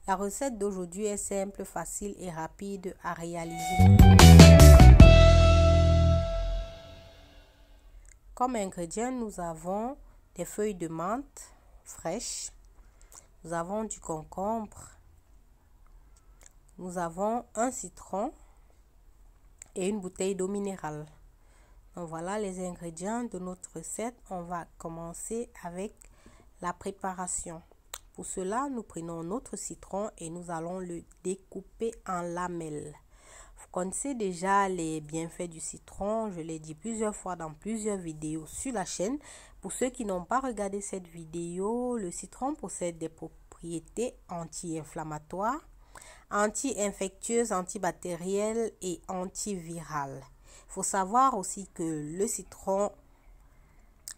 La recette d'aujourd'hui est simple, facile et rapide à réaliser. Comme ingrédients, nous avons des feuilles de menthe fraîches, nous avons du concombre, nous avons un citron et une bouteille d'eau minérale. Donc voilà les ingrédients de notre recette. On va commencer avec la préparation. Pour cela, nous prenons notre citron et nous allons le découper en lamelles. Vous connaissez déjà les bienfaits du citron, je l'ai dit plusieurs fois dans plusieurs vidéos sur la chaîne. Pour ceux qui n'ont pas regardé cette vidéo, le citron possède des propriétés anti-inflammatoires, anti-infectieuses, antibactérielles et antivirales. Il faut savoir aussi que le citron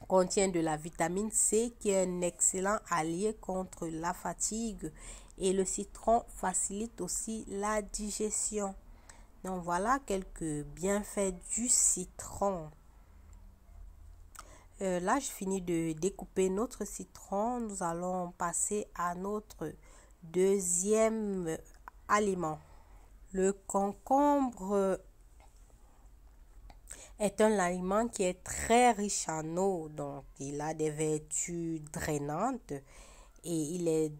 contient de la vitamine C qui est un excellent allié contre la fatigue et le citron facilite aussi la digestion. Donc voilà quelques bienfaits du citron. Là, je finis de découper notre citron. Nous allons passer à notre deuxième aliment. Le concombre est un aliment qui est très riche en eau, donc il a des vertus drainantes et il est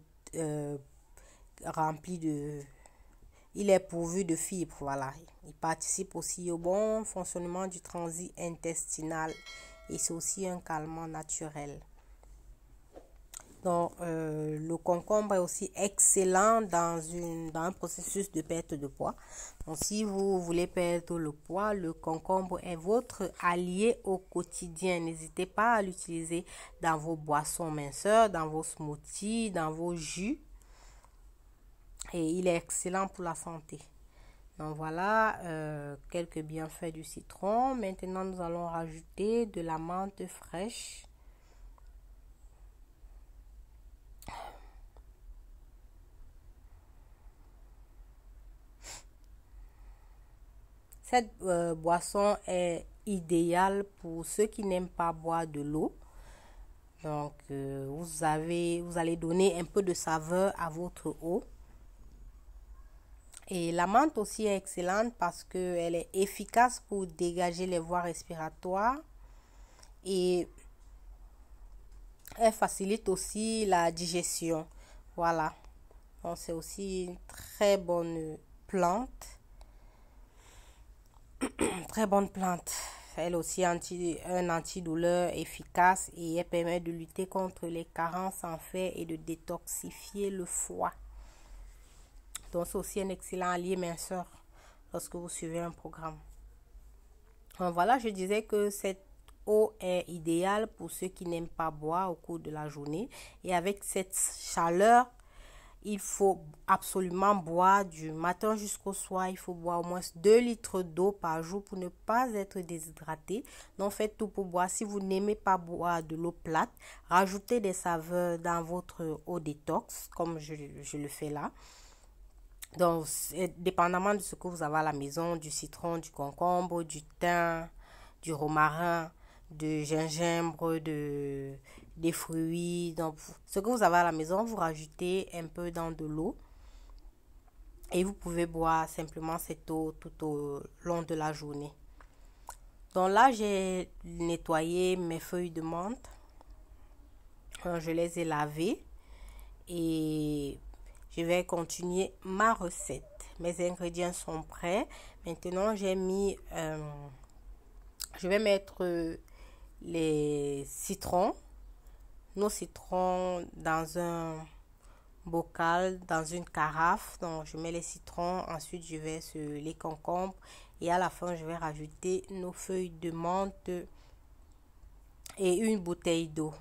il est pourvu de fibres, voilà. Il participe aussi au bon fonctionnement du transit intestinal et c'est aussi un calmant naturel. Donc, le concombre est aussi excellent dans un processus de perte de poids. Donc, si vous voulez perdre le poids, le concombre est votre allié au quotidien. N'hésitez pas à l'utiliser dans vos boissons minceurs, dans vos smoothies, dans vos jus. Et il est excellent pour la santé. Donc, voilà quelques bienfaits du citron. Maintenant, nous allons rajouter de la menthe fraîche. Cette boisson est idéale pour ceux qui n'aiment pas boire de l'eau. Donc, vous allez donner un peu de saveur à votre eau. Et la menthe aussi est excellente parce qu'elle est efficace pour dégager les voies respiratoires. Et elle facilite aussi la digestion. Voilà. Donc, c'est aussi une très bonne plante. Très bonne plante. Elle aussi un antidouleur efficace et elle permet de lutter contre les carences en fer et de détoxifier le foie. Donc c'est aussi un excellent allié minceur lorsque vous suivez un programme. Donc voilà, je disais que cette eau est idéale pour ceux qui n'aiment pas boire au cours de la journée. Et avec cette chaleur, il faut absolument boire du matin jusqu'au soir. Il faut boire au moins 2 litres d'eau par jour pour ne pas être déshydraté. Donc, faites tout pour boire. Si vous n'aimez pas boire de l'eau plate, rajoutez des saveurs dans votre eau détox, comme je le fais là. Donc, dépendamment de ce que vous avez à la maison, du citron, du concombre, du thym, du romarin, de gingembre, des fruits. Donc, ce que vous avez à la maison, vous rajoutez un peu dans de l'eau. Et vous pouvez boire simplement cette eau tout au long de la journée. Donc là, j'ai nettoyé mes feuilles de menthe. Je les ai lavées. Et je vais continuer ma recette. Mes ingrédients sont prêts. Maintenant, je vais mettre les citrons, nos citrons dans un bocal, dans une carafe. Donc, je mets les citrons, ensuite je vais sur les concombres et à la fin, je vais rajouter nos feuilles de menthe et une bouteille d'eau.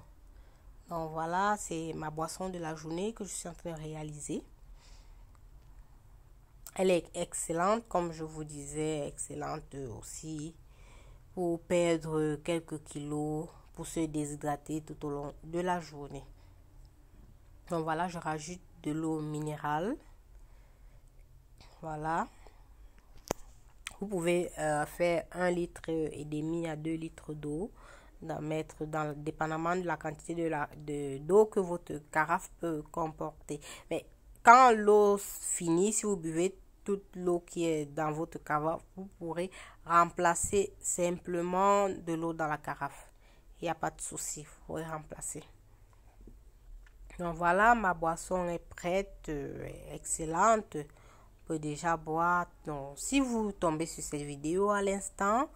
Donc, voilà, c'est ma boisson de la journée que je suis en train de réaliser. Elle est excellente, comme je vous disais, excellente aussi pour perdre quelques kilos, pour se déshydrater tout au long de la journée. Donc voilà, je rajoute de l'eau minérale. Voilà. Vous pouvez faire 1,5 litre à 2 litres d'eau. Dépendamment de la quantité d'eau que votre carafe peut comporter. Mais quand l'eau finit, si vous buvez toute l'eau qui est dans votre cave, vous pourrez remplacer simplement de l'eau dans la carafe. Il n'y a pas de souci, vous pourrez remplacer. Donc voilà, ma boisson est prête, excellente. On peut déjà boire. Donc, si vous tombez sur cette vidéo à l'instant,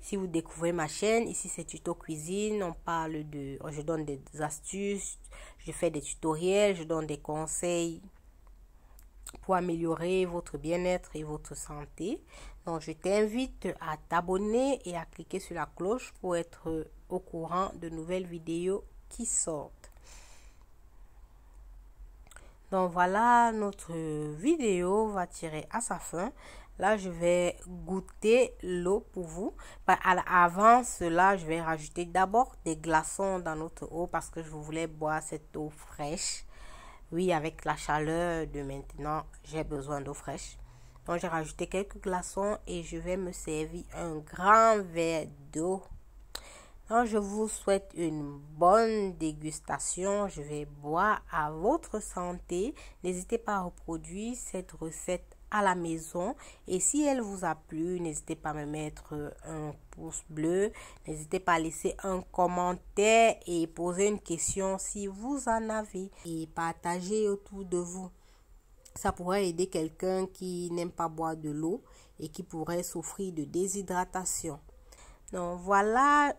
si vous découvrez ma chaîne, ici c'est tuto cuisine, on parle de, je donne des astuces, je fais des tutoriels, je donne des conseils pour améliorer votre bien-être et votre santé. Donc je t'invite à t'abonner et à cliquer sur la cloche pour être au courant de nouvelles vidéos qui sortent. Donc voilà, notre vidéo va tirer à sa fin. Là, je vais goûter l'eau pour vous. Avant cela, je vais rajouter d'abord des glaçons dans notre eau parce que je voulais boire cette eau fraîche. Oui, avec la chaleur de maintenant, j'ai besoin d'eau fraîche. Donc, j'ai rajouté quelques glaçons et je vais me servir un grand verre d'eau. Donc, je vous souhaite une bonne dégustation. Je vais boire à votre santé. N'hésitez pas à reproduire cette recette à la maison. Et si elle vous a plu, n'hésitez pas à me mettre un pouce bleu. N'hésitez pas à laisser un commentaire et poser une question si vous en avez. Et partagez autour de vous. Ça pourrait aider quelqu'un qui n'aime pas boire de l'eau et qui pourrait souffrir de déshydratation. Donc voilà,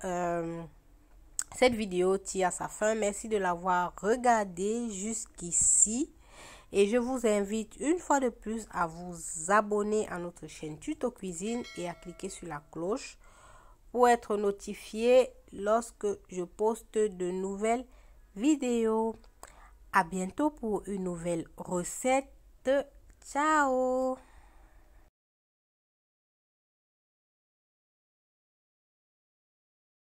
cette vidéo tire à sa fin. Merci de l'avoir regardée jusqu'ici. Et je vous invite une fois de plus à vous abonner à notre chaîne Tuto Cuisine et à cliquer sur la cloche pour être notifié lorsque je poste de nouvelles vidéos. À bientôt pour une nouvelle recette. Ciao!